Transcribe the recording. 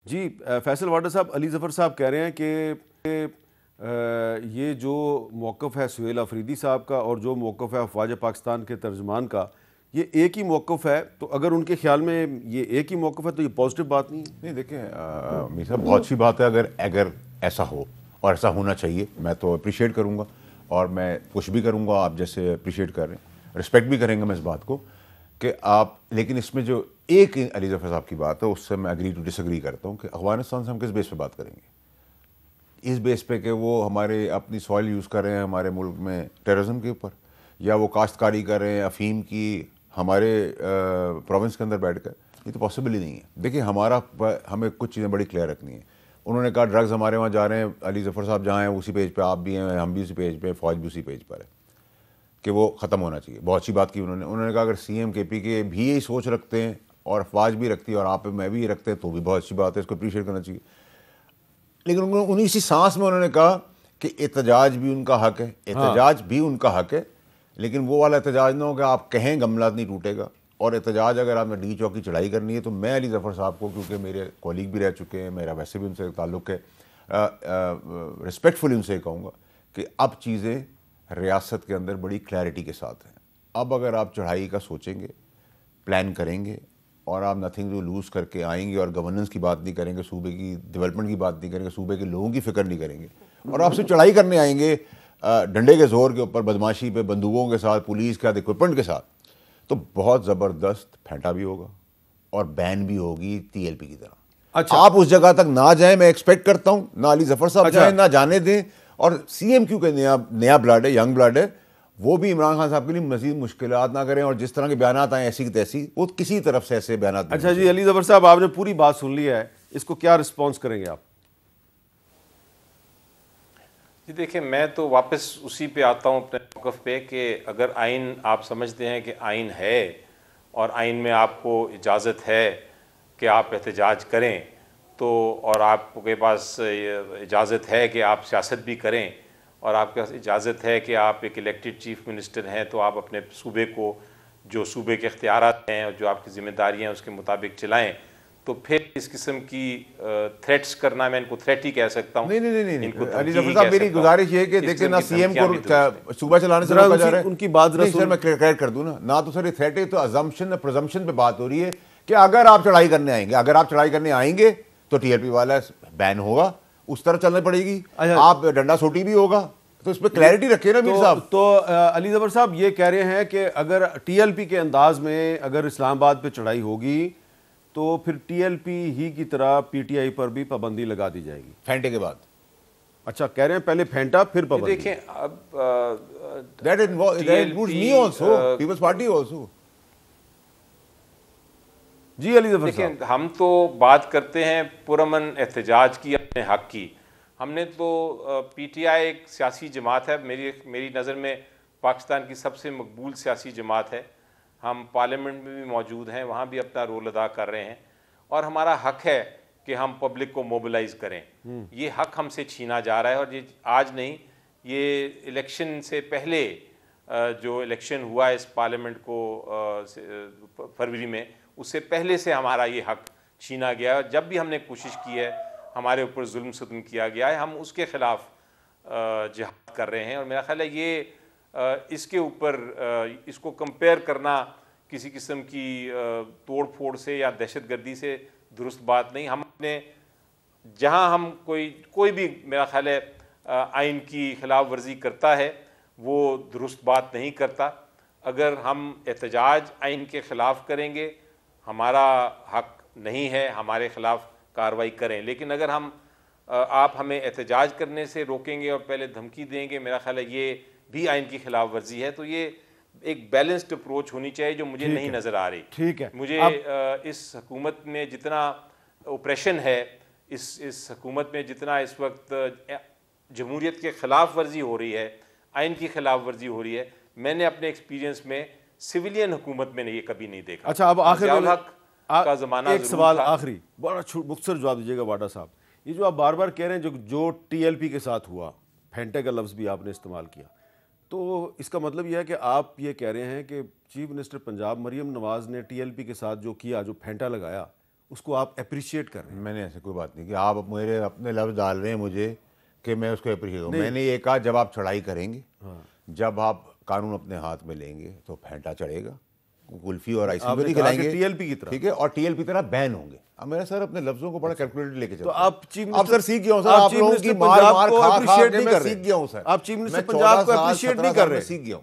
जी फैसल वाडा साहब, अली ज़फ़र साहब कह रहे हैं कि ये जो मौक़िफ़ है सुहेल अफरीदी साहब का और जो मौक़िफ़ है अफ़वाज पाकिस्तान के तर्जुमान का, ये एक ही मौक़िफ़ है। तो अगर उनके ख़्याल में ये एक ही मौक़िफ़ है तो ये पॉजिटिव बात नहीं है? नहीं, देखें मीर साहब, बहुत सी बात है अगर अगर ऐसा हो और ऐसा होना चाहिए, मैं तो अप्रिशिएट करूँगा और मैं पुश भी करूँगा, आप जैसे अप्रिशिएट कर रहे हैं, रिस्पेक्ट भी करेंगे मैं इस बात को कि आप। लेकिन इसमें जो एक अली ज़फ़र साहब की बात है उससे मैं एग्री टू डिसएग्री करता हूँ कि अफ़गानिस्तान से हम किस बेस पे बात करेंगे? इस बेस पे कि वो हमारे अपनी सॉइल यूज़ कर रहे हैं हमारे मुल्क में टेररिज्म के ऊपर, या वो काश्तकारी कर रहे हैं अफ़ीम की हमारे प्रोविंस के अंदर बैठ कर, ये तो पॉसिबल ही नहीं है। देखिए हमें कुछ चीज़ें बड़ी क्लियर रखनी है। उन्होंने कहा ड्रग्स हमारे वहाँ जा रहे हैं, अली ज़फ़र साहब जहाँ हैं उसी पेज पे आप भी हैं, हम भी उसी पेज पे, फ़ौज भी उसी पेज पर है कि वो ख़त्म होना चाहिए। बहुत अच्छी बात की उन्होंने कहा अगर CM KP के भी यही सोच रखते हैं और अफवाज भी रखती है और आप मैं भी रखते हैं तो भी बहुत अच्छी बात है, इसको अप्रीशिएट करना चाहिए। लेकिन उन्होंने इसी सांस में उन्होंने कहा कि एहतजाज भी उनका हक है, एहतजाज भी उनका हक है, लेकिन वो वाला एहतजाज ना हो कि आप कहें गमला नहीं टूटेगा। और एहतजाज अगर आपने डी चौक की चढ़ाई करनी है तो मैं अली ज़फ़र साहब को, क्योंकि मेरे कॉलीग भी रह चुके हैं, मेरा वैसे भी उनसे ताल्लुक़ है, रिस्पेक्टफुली उनसे कहूँगा कि अब चीज़ें रियासत के अंदर बड़ी क्लैरिटी के साथ हैं। अब अगर आप चढ़ाई का सोचेंगे, प्लान करेंगे और आप नथिंग टू लूज़ करके आएंगे और गवर्नेंस की बात नहीं करेंगे, सूबे की डेवलपमेंट की बात नहीं करेंगे, सूबे के लोगों की फिक्र नहीं करेंगे और आप सिर्फ चढ़ाई करने आएंगे डंडे के जोर के ऊपर, बदमाशी पे, बंदूकों के साथ, पुलिस के इक्विपमेंट के साथ, तो बहुत ज़बरदस्त फेंटा भी होगा और बैन भी होगी TLP की तरह। अच्छा, आप उस जगह तक ना जाएं, मैं एक्सपेक्ट करता हूं, ना अली ज़फ़र साहब जाएं, ना जाने दें। और CM क्योंकि नया ब्लड है, यंग ब्लड है, वो भी इमरान खान साहब के लिए मजीद मुश्किलात ना करें और जिस तरह के बयान आए ऐसी की तैसी, वो किसी तरफ से ऐसे बयान नहीं। अच्छा जी, अली ज़फ़र साहब आपने पूरी बात सुन ली है, इसको क्या रिस्पॉन्स करेंगे आप? जी देखिए, मैं तो वापस उसी पे आता हूँ अपने मौक़िफ़ पे कि अगर आइन आप समझते हैं कि आइन है और आइन में आपको इजाज़त है कि आप एहतजाज करें, तो और आपके पास इजाज़त है कि आप सियासत भी करें और आपके पास इजाज़त है कि आप एक इलेक्टेड चीफ़ मिनिस्टर हैं, तो आप अपने सूबे को जो सूबे के इख्तियारात हैं और जो आपकी ज़िम्मेदारियाँ हैं उसके मुताबिक चलाएं, तो फिर इस किस्म की थ्रेट्स करना, मैं इनको थ्रेट ही कह सकता हूँ। नहीं इनको अली धमकी ज़फ़र ही साहब, कह मेरी सकता हूँ। गुजारिश ये है कि इस देखिए किस्म ना की CM धमकियाँ भी दुरुस्त को नहीं। सूबा चलाने से जरा रोका जा रहा है। उनकी बात नहीं सर, मैं क्लियर कर दूं ना, ना तो सर ये थ्रेट है, तो अजम्पशन प्रिजम्पशन पे बात हो रही है कि अगर आप चढ़ाई करने आएंगे, अगर आप चढ़ाई करने आएंगे तो TLP वाला बैन होगा, उस तरफ चलना पड़ेगी, आप डंडा सोटी भी होगा। तो इस पर क्लैरिटी रखिए ना मीर साहब। तो अली ज़फ़र साहब ये कह रहे हैं कि अगर TLP के अंदाज में अगर इस्लामाबाद पे चढ़ाई होगी तो फिर TLP ही की तरह PTI पर भी पाबंदी लगा दी जाएगी फेंटे के बाद। अच्छा, कह रहे हैं पहले फेंटा फिर पाबंदी। देखें, अब that includes me also, Peoples Party also. जी अली ज़फ़र देखिए, साहब, हम तो बात करते हैं पुरअमन एहतजाज की, अपने हक की। हमने तो PTI एक सियासी जमात है, मेरी नज़र में पाकिस्तान की सबसे मकबूल सियासी जमात है। हम पार्लियामेंट में भी मौजूद हैं, वहाँ भी अपना रोल अदा कर रहे हैं और हमारा हक है कि हम पब्लिक को मोबिलाइज करें। ये हक हमसे छीना जा रहा है और ये आज नहीं, ये इलेक्शन से पहले जो इलेक्शन हुआ इस पार्लियामेंट को फरवरी में, उससे पहले से हमारा ये हक छीना गया है। और जब भी हमने कोशिश की है, हमारे ऊपर जुल्म सितम किया गया है, हम उसके ख़िलाफ़ जिहाद कर रहे हैं। और मेरा ख़्याल है ये इसके ऊपर इसको कंपेयर करना किसी किस्म की तोड़ फोड़ से या दहशतगर्दी से दुरुस्त बात नहीं। हम अपने जहाँ हम कोई भी मेरा ख़्याल है आइन की खिलाफ वर्जी करता है, वो दुरुस्त बात नहीं करता। अगर हम एहतजाज आइन के ख़िलाफ़ करेंगे, हमारा हक नहीं है हमारे ख़िलाफ़ कार्रवाई करें, लेकिन अगर हम आप हमें एहतजाज करने से रोकेंगे और पहले धमकी देंगे, मेरा ख़्याल है ये भी आइन की खिलाफ वर्जी है। तो ये एक बैलेंस्ड अप्रोच होनी चाहिए जो मुझे नहीं नज़र आ रही। ठीक है, मुझे इस हुकूमत में जितना ऑपरेशन है, इस हुकूमत में जितना इस वक्त जमहूरियत के ख़िलाफ़ वर्जी हो रही है, आइन की खिलाफ वर्जी हो रही है, मैंने अपने एक्सपीरियंस में सिविलियन हुकूमत में ये कभी नहीं देखा। अच्छा अब आखिर में का ज़माना एक सवाल आखिरी, बड़ा मुख्तसर जवाब दीजिएगा वाडा साहब। ये जो आप बार बार कह रहे हैं जो TLP के साथ हुआ, फेंटे का लफ्ज़ भी आपने इस्तेमाल किया, तो इसका मतलब यह है कि आप ये कह रहे हैं कि चीफ मिनिस्टर पंजाब मरीम नवाज़ ने TLP के साथ जो किया, जो फेंटा लगाया, उसको आप अप्रिशिएट कर रहे हैं। मैंने ऐसे कोई बात नहीं की। आप मेरे अपने लफ्ज़ डाल रहे हैं मुझे कि मैं उसको अप्रिशिएट करूँ। मैंने ये कहा जब आप चढ़ाई करेंगे, जब आप कानून अपने हाथ में लेंगे तो फेंटा चढ़ेगा, कुल्फी और आइसक्रीम नहीं खिलाएंगे, टीएलपी की तरह, ठीक है, और टीएलपी तरह बैन होंगे। अब मेरा सर अपने लफ्जों को बड़ा कैलकुलेटेड लेके चलते तो आप चीफ अब सर सीख गया हूं सर, आप लोगों की मार मार खा खा के मैं सीख गया हूं सर। आप चीफ मिनिस्टर पंजाब को अप्रिशिएट नहीं कर रहे, सीख गया हूं।